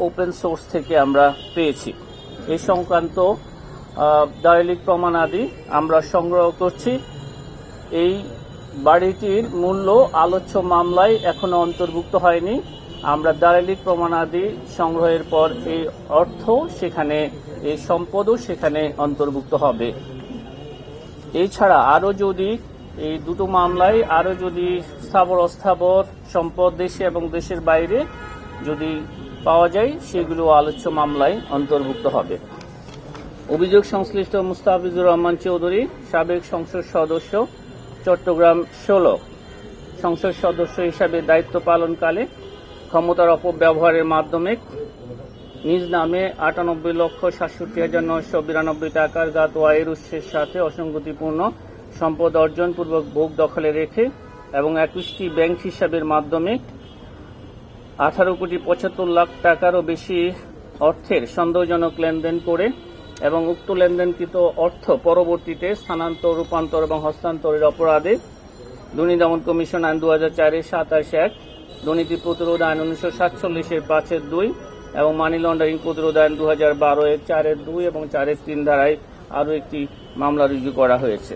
Open source থেকে আমরা পেয়েছি। এই সংক্রান্ত দালিলিক প্রমাণাদি আমরা সংগ্রহ করছি। এই বাড়িটির মূল্য আলোচ্য মামলায় এখনো অন্তর্ভুক্ত হয়নি। আমরা দালিলিক প্রমাণাদি সংগ্রহের পর এই অর্থ সেখানে, এই সম্পদও সেখানে অন্তর্ভুক্ত হবে। এছাড়া আরো যদি এই দুটো মামলায় আরো যদি স্থাবর অস্থাবর সম্পদ দেশে এবং দেশের বাইরে যদি পাওয়া যায়, সেগুলো আলোচ্য মামলায় অন্তর্ভুক্ত হবে। অভিযোগ সংশ্লিষ্ট মুস্তাফিজুর রহমান চৌধুরী, সাবেক সংসদ সদস্য, চট্টগ্রাম 16, সংসদ সদস্য হিসাবে দায়িত্ব পালনকালে ক্ষমতার অপব্যবহারের মাধ্যমে নিজ নামে 98,67,992 টাকার জ্ঞাত আয়ের উৎসের সাথে অসঙ্গতিপূর্ণ সম্পদ অর্জন পূর্বক ভোগ দখলে রেখে এবং 21টি ব্যাংক হিসাবের মাধ্যমে 18,75,00,000 টাকারও বেশি অর্থের সন্দেহজনক লেনদেন করে এবং উক্ত লেনদেনকৃত অর্থ পরবর্তীতে স্থানান্তর, রূপান্তর এবং হস্তান্তরের অপরাধে দুর্নীতি দমন কমিশন আইন 2004-এর 27(1), দুর্নীতি প্রতিরোধ আইন 1947-এর 5(2) এবং মানি লন্ডারিং প্রতিরোধ আইন 2012-এর 4(2) এবং 4(3) ধারায় আরও একটি মামলা রুজু করা হয়েছে।